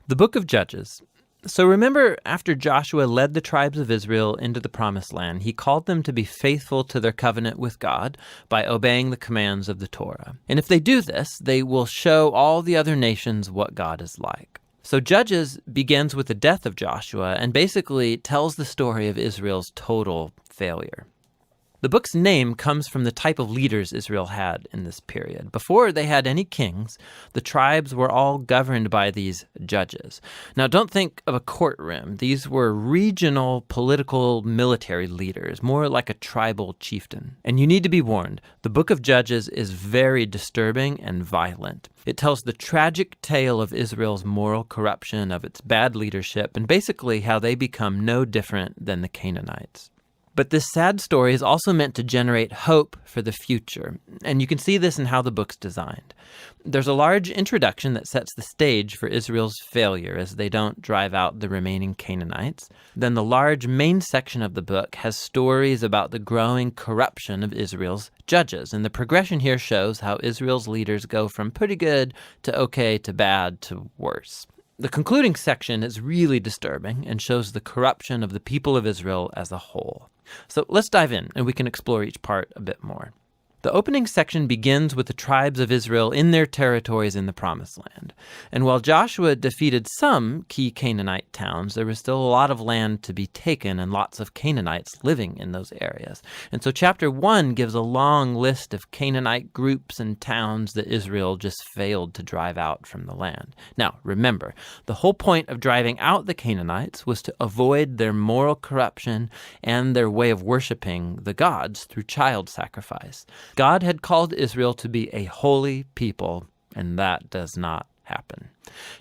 The book of Judges. So remember, after Joshua led the tribes of Israel into the promised land, he called them to be faithful to their covenant with God by obeying the commands of the Torah. And if they do this, they will show all the other nations what God is like. So Judges begins with the death of Joshua and basically tells the story of Israel's total failure. The book's name comes from the type of leaders Israel had in this period. Before they had any kings, the tribes were all governed by these judges. Now, don't think of a courtroom. These were regional political military leaders, more like a tribal chieftain. And you need to be warned, the book of Judges is very disturbing and violent. It tells the tragic tale of Israel's moral corruption, of its bad leadership, and basically how they become no different than the Canaanites. But this sad story is also meant to generate hope for the future, and you can see this in how the book's designed. There's a large introduction that sets the stage for Israel's failure as they don't drive out the remaining Canaanites. Then the large main section of the book has stories about the growing corruption of Israel's judges, and the progression here shows how Israel's leaders go from pretty good to okay to bad to worse. The concluding section is really disturbing and shows the corruption of the people of Israel as a whole. So let's dive in and we can explore each part a bit more. The opening section begins with the tribes of Israel in their territories in the Promised Land. And while Joshua defeated some key Canaanite towns, there was still a lot of land to be taken and lots of Canaanites living in those areas. And so chapter 1 gives a long list of Canaanite groups and towns that Israel just failed to drive out from the land. Now, remember, the whole point of driving out the Canaanites was to avoid their moral corruption and their way of worshiping the gods through child sacrifice. God had called Israel to be a holy people, and that does not happen.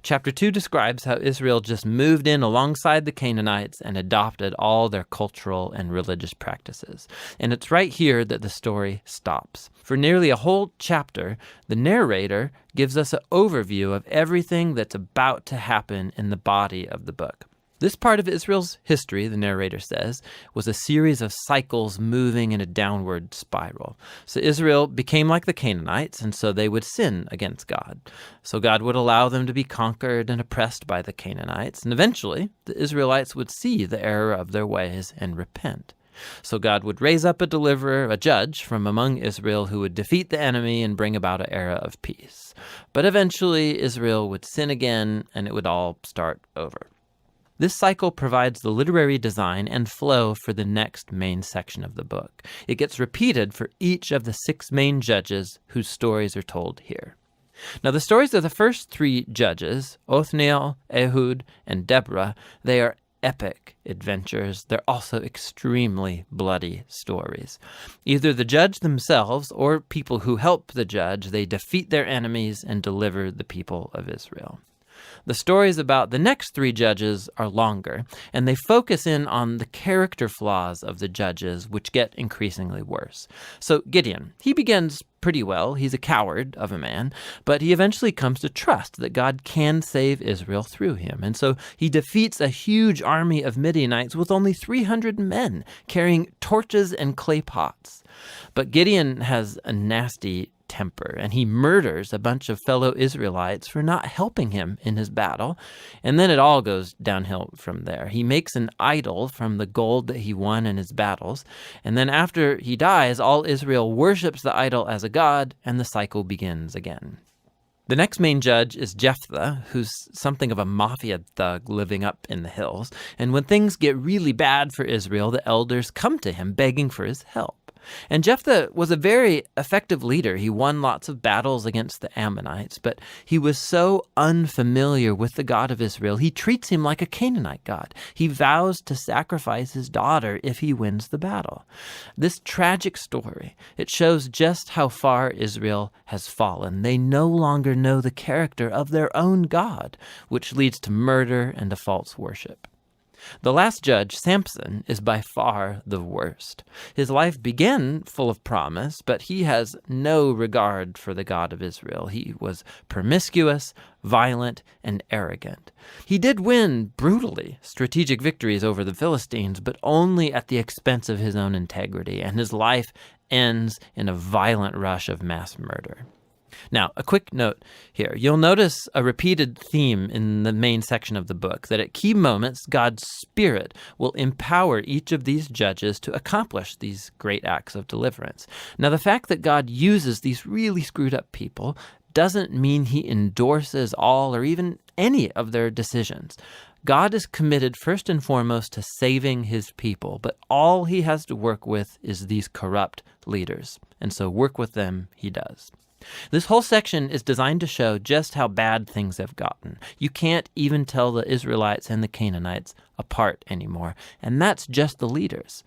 Chapter 2 describes how Israel just moved in alongside the Canaanites and adopted all their cultural and religious practices. And it's right here that the story stops. For nearly a whole chapter, the narrator gives us an overview of everything that's about to happen in the body of the book. This part of Israel's history, the narrator says, was a series of cycles moving in a downward spiral. So Israel became like the Canaanites, and so they would sin against God. So God would allow them to be conquered and oppressed by the Canaanites, and eventually the Israelites would see the error of their ways and repent. So God would raise up a deliverer, a judge from among Israel who would defeat the enemy and bring about an era of peace. But eventually Israel would sin again, and it would all start over. This cycle provides the literary design and flow for the next main section of the book. It gets repeated for each of the 6 main judges whose stories are told here. Now, the stories of the first 3 judges, Othniel, Ehud, and Deborah, they are epic adventures. They're also extremely bloody stories. Either the judge themselves or people who help the judge, they defeat their enemies and deliver the people of Israel. The stories about the next 3 judges are longer, and they focus in on the character flaws of the judges, which get increasingly worse. So Gideon, he begins pretty well. He's a coward of a man, but he eventually comes to trust that God can save Israel through him. And so he defeats a huge army of Midianites with only 300 men carrying torches and clay pots. But Gideon has a nasty temper, and he murders a bunch of fellow Israelites for not helping him in his battle. And then it all goes downhill from there. He makes an idol from the gold that he won in his battles. And then after he dies, all Israel worships the idol as a god, and the cycle begins again. The next main judge is Jephthah, who's something of a mafia thug living up in the hills. And when things get really bad for Israel, the elders come to him begging for his help. And Jephthah was a very effective leader. He won lots of battles against the Ammonites, but he was so unfamiliar with the God of Israel, he treats him like a Canaanite god. He vows to sacrifice his daughter if he wins the battle. This tragic story, it shows just how far Israel has fallen. They no longer know the character of their own God, which leads to murder and to false worship. The last judge, Samson, is by far the worst. His life began full of promise, but he has no regard for the God of Israel. He was promiscuous, violent, and arrogant. He did win brutally strategic victories over the Philistines, but only at the expense of his own integrity, and his life ends in a violent rush of mass murder. Now, a quick note here. You'll notice a repeated theme in the main section of the book, that at key moments, God's Spirit will empower each of these judges to accomplish these great acts of deliverance. Now, the fact that God uses these really screwed up people doesn't mean he endorses all or even any of their decisions. God is committed first and foremost to saving his people, but all he has to work with is these corrupt leaders. And so work with them he does. This whole section is designed to show just how bad things have gotten. You can't even tell the Israelites and the Canaanites apart anymore, and that's just the leaders.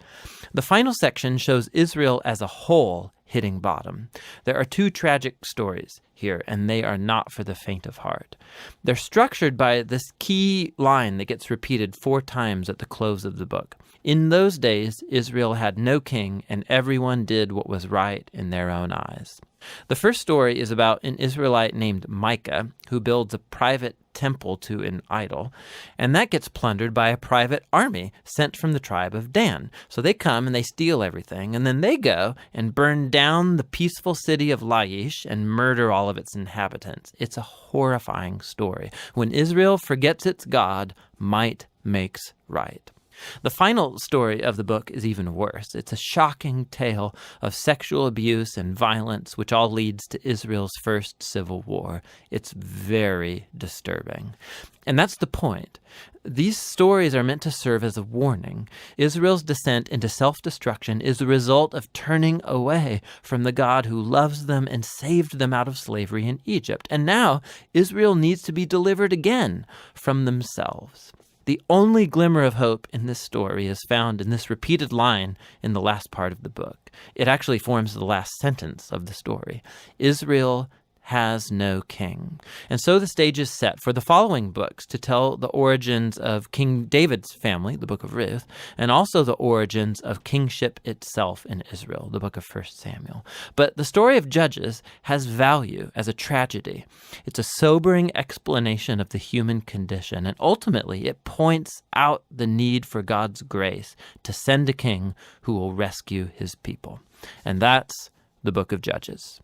The final section shows Israel as a whole hitting bottom. There are two tragic stories here, and they are not for the faint of heart. They're structured by this key line that gets repeated 4 times at the close of the book. In those days, Israel had no king, and everyone did what was right in their own eyes. The first story is about an Israelite named Micah who builds a private temple to an idol, and that gets plundered by a private army sent from the tribe of Dan. So they come and they steal everything, and then they go and burn down the peaceful city of Laish and murder all of its inhabitants. It's a horrifying story. When Israel forgets its God, might makes right. The final story of the book is even worse. It's a shocking tale of sexual abuse and violence, which all leads to Israel's first civil war. It's very disturbing. And that's the point. These stories are meant to serve as a warning. Israel's descent into self-destruction is the result of turning away from the God who loves them and saved them out of slavery in Egypt. And now Israel needs to be delivered again from themselves. The only glimmer of hope in this story is found in this repeated line in the last part of the book. It actually forms the last sentence of the story. Israel has no king. And so the stage is set for the following books to tell the origins of King David's family, the book of Ruth, and also the origins of kingship itself in Israel, the book of 1 Samuel. But the story of Judges has value as a tragedy. It's a sobering explanation of the human condition, and ultimately it points out the need for God's grace to send a king who will rescue his people. And that's the book of Judges.